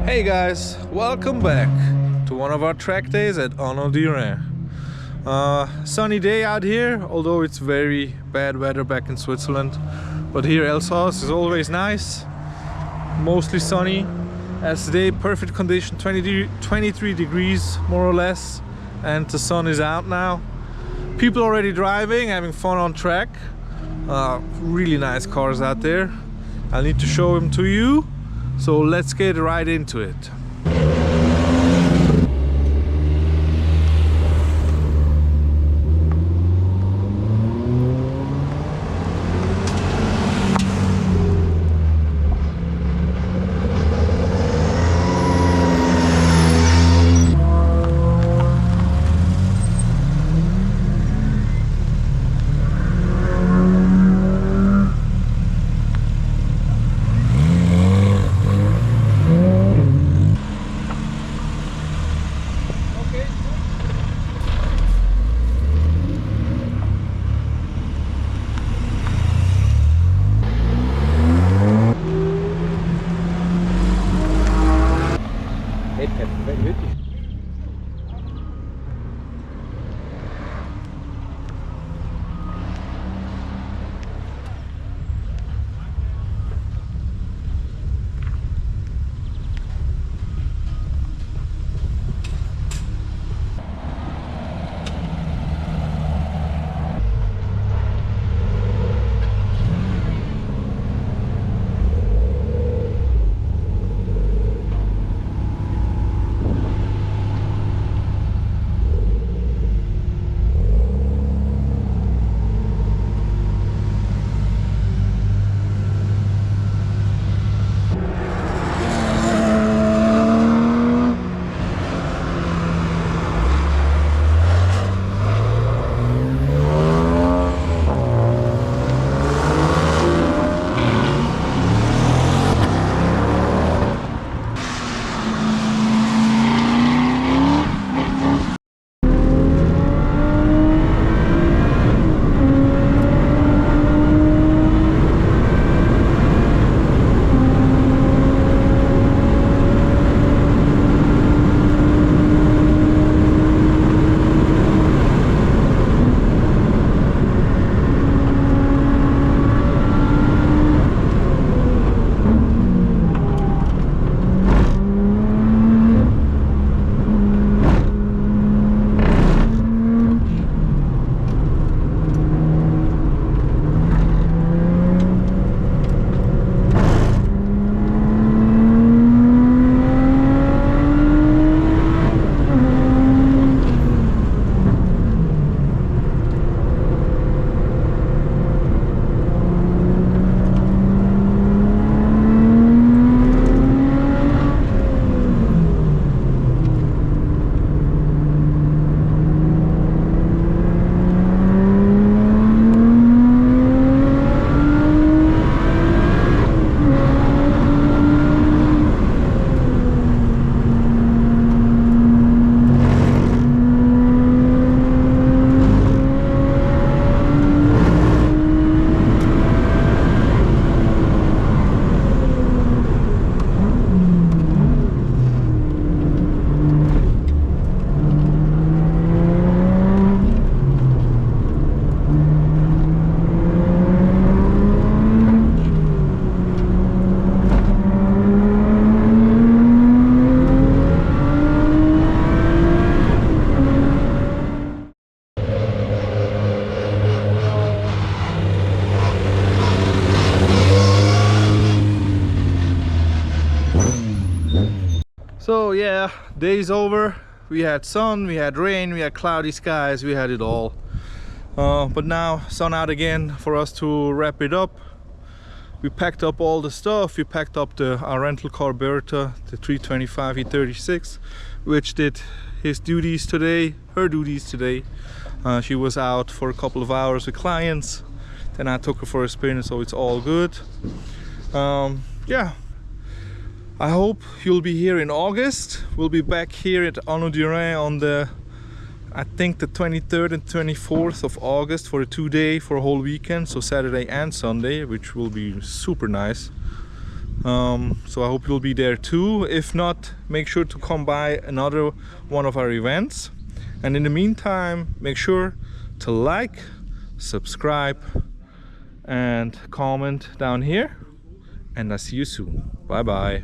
Hey guys, welcome back to one of our track days at Anneau Rhin. Sunny day out here, although it's very bad weather back in Switzerland. But here Elsass is always nice, mostly sunny. As today, perfect condition, 23 degrees more or less, and the sun is out now. People already driving, having fun on track. Really nice cars out there. I'll need to show them to you. So let's get right into it. So yeah, day's over. We had sun, we had rain, we had cloudy skies, we had it all. But now sun out again for us to wrap it up. We packed up all the stuff. We packed up our rental car Bertha, the 325 E36, which did her duties today. She was out for a couple of hours with clients. Then I took her for a spin, so it's all good. Yeah. I hope you'll be here in August. We'll be back here at Anneau Rhin on the, I think, the 23rd and 24th of August for a 2-day, for a whole weekend, so Saturday and Sunday, which will be super nice. So I hope you'll be there too. If not, make sure to come by another one of our events. And in the meantime, make sure to like, subscribe, and comment down here. And I'll see you soon. Bye bye.